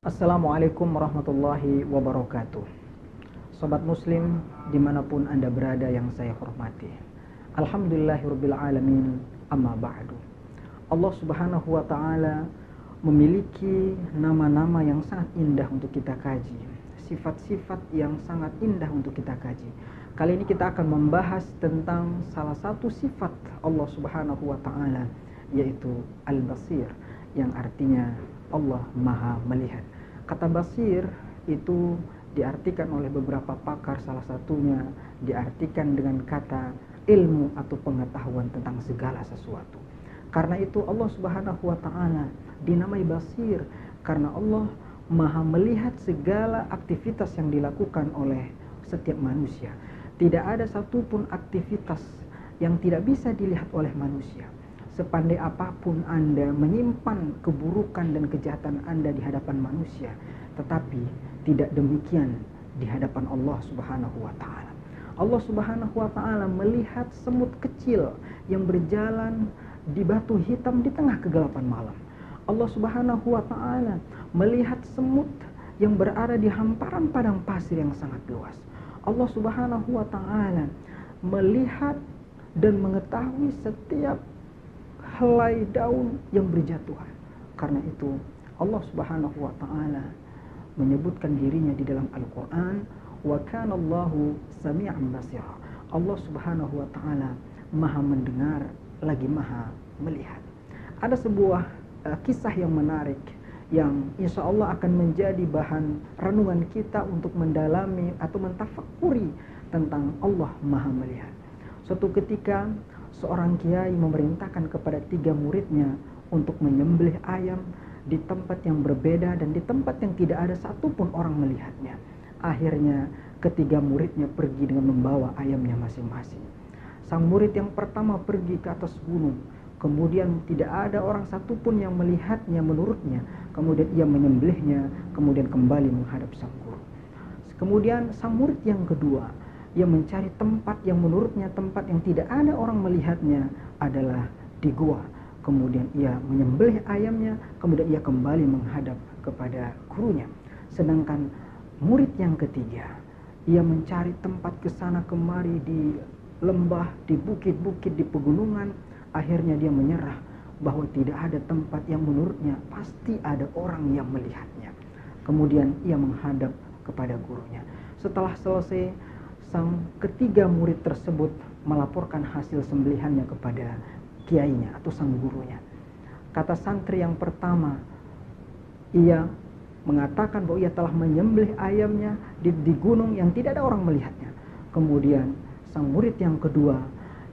Assalamualaikum warahmatullahi wabarakatuh. Sobat muslim dimanapun anda berada yang saya hormati, Alhamdulillahirrabbilalamin, amma ba'du. Allah subhanahu wa ta'ala memiliki nama-nama yang sangat indah untuk kita kaji, sifat-sifat yang sangat indah untuk kita kaji. Kali ini kita akan membahas tentang salah satu sifat Allah subhanahu wa ta'ala, yaitu Al-Basir, yang artinya Allah maha melihat. Kata basir itu diartikan oleh beberapa pakar, salah satunya diartikan dengan kata ilmu atau pengetahuan tentang segala sesuatu. Karena itu Allah subhanahu wa ta'ala dinamai basir, karena Allah maha melihat segala aktivitas yang dilakukan oleh setiap manusia. Tidak ada satupun aktivitas yang tidak bisa dilihat oleh manusia. Sepandai apapun Anda menyimpan keburukan dan kejahatan Anda di hadapan manusia, tetapi tidak demikian di hadapan Allah subhanahu wa ta'ala. Allah subhanahu wa ta'ala melihat semut kecil yang berjalan di batu hitam di tengah kegelapan malam. Allah subhanahu wa ta'ala melihat semut yang berada di hamparan padang pasir yang sangat luas. Allah subhanahu wa ta'ala melihat dan mengetahui setiap helai daun yang berjatuhan. Karena itu Allah subhanahu wa ta'ala menyebutkan dirinya di dalam Al-Quran, wa kana Allahu sami'an basira. Allah subhanahu wa ta'ala maha mendengar lagi maha melihat. Ada sebuah kisah yang menarik yang insya Allah akan menjadi bahan renungan kita untuk mendalami atau mentafakuri tentang Allah maha melihat. Suatu ketika seorang kiai memerintahkan kepada 3 muridnya untuk menyembelih ayam di tempat yang berbeda dan di tempat yang tidak ada satupun orang melihatnya. Akhirnya ketiga muridnya pergi dengan membawa ayamnya masing-masing. Sang murid yang pertama pergi ke atas gunung, kemudian tidak ada orang satupun yang melihatnya menurutnya. Kemudian ia menyembelihnya, kemudian kembali menghadap sang guru. Kemudian sang murid yang kedua, ia mencari tempat yang menurutnya tempat yang tidak ada orang melihatnya adalah di gua. Kemudian ia menyembelih ayamnya, kemudian ia kembali menghadap kepada gurunya. Sedangkan murid yang ketiga, ia mencari tempat ke sana kemari di lembah, di bukit-bukit, di pegunungan. Akhirnya dia menyerah bahwa tidak ada tempat yang menurutnya pasti ada orang yang melihatnya. Kemudian ia menghadap kepada gurunya. Setelah selesai, sang ketiga murid tersebut melaporkan hasil sembelihannya kepada kiainya atau sang gurunya. Kata santri yang pertama, ia mengatakan bahwa ia telah menyembelih ayamnya di gunung yang tidak ada orang melihatnya. Kemudian sang murid yang kedua,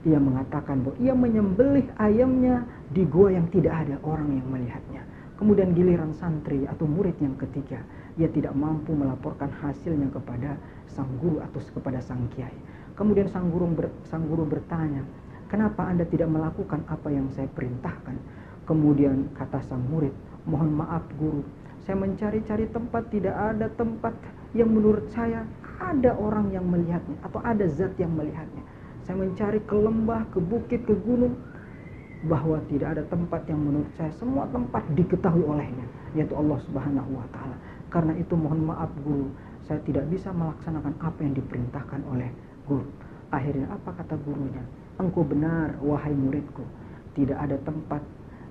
ia mengatakan bahwa ia menyembelih ayamnya di gua yang tidak ada orang yang melihatnya. Kemudian giliran santri atau murid yang ketiga, ia tidak mampu melaporkan hasilnya kepada sang guru atau kepada sang kiai. Kemudian sang guru bertanya, kenapa Anda tidak melakukan apa yang saya perintahkan? Kemudian kata sang murid, mohon maaf guru, saya mencari-cari tempat, tidak ada tempat yang menurut saya ada orang yang melihatnya atau ada zat yang melihatnya. Saya mencari ke lembah, ke bukit, ke gunung, bahwa tidak ada tempat yang menurut saya semua tempat diketahui olehnya, yaitu Allah subhanahu wa ta'ala. Karena itu mohon maaf guru, saya tidak bisa melaksanakan apa yang diperintahkan oleh guru. Akhirnya apa kata gurunya? Engkau benar wahai muridku, tidak ada tempat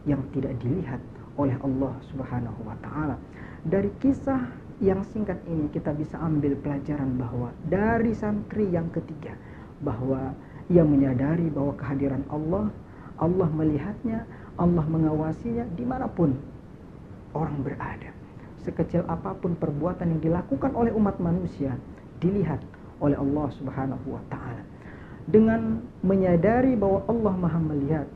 yang tidak dilihat oleh Allah subhanahu wa ta'ala. Dari kisah yang singkat ini kita bisa ambil pelajaran bahwa dari santri yang ketiga, bahwa ia menyadari bahwa kehadiran Allah melihatnya, Allah mengawasinya dimanapun orang berada. Sekecil apapun perbuatan yang dilakukan oleh umat manusia dilihat oleh Allah subhanahu wa ta'ala. Dengan menyadari bahwa Allah maha melihat,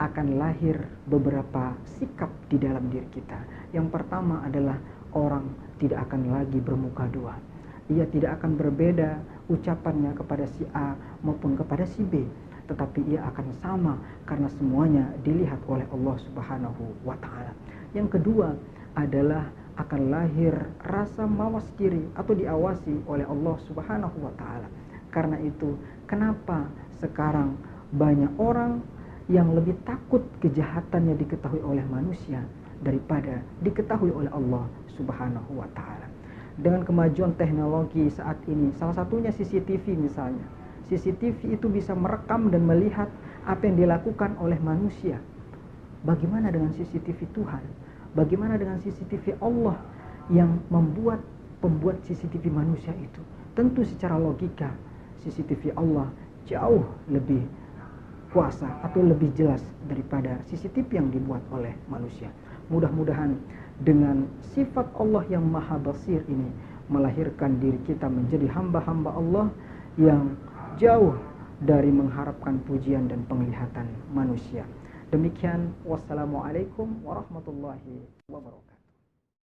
akan lahir beberapa sikap di dalam diri kita. Yang pertama adalah orang tidak akan lagi bermuka dua. Ia tidak akan berbeda ucapannya kepada si A maupun kepada si B, tetapi ia akan sama karena semuanya dilihat oleh Allah subhanahu wa ta'ala. Yang kedua adalah akan lahir rasa mawas diri atau diawasi oleh Allah subhanahu wa ta'ala. Karena itu kenapa sekarang banyak orang yang lebih takut kejahatannya diketahui oleh manusia daripada diketahui oleh Allah Subhanahu wa ta'ala. Dengan kemajuan teknologi saat ini, salah satunya CCTV misalnya. CCTV itu bisa merekam dan melihat apa yang dilakukan oleh manusia. Bagaimana dengan CCTV Tuhan? Bagaimana dengan CCTV Allah yang pembuat CCTV manusia itu? Tentu secara logika CCTV Allah jauh lebih kuasa atau lebih jelas daripada CCTV yang dibuat oleh manusia. Mudah-mudahan dengan sifat Allah yang maha basir ini melahirkan diri kita menjadi hamba-hamba Allah yang jauh dari mengharapkan pujian dan penglihatan manusia. Demikian, wassalamualaikum warahmatullahi wabarakatuh.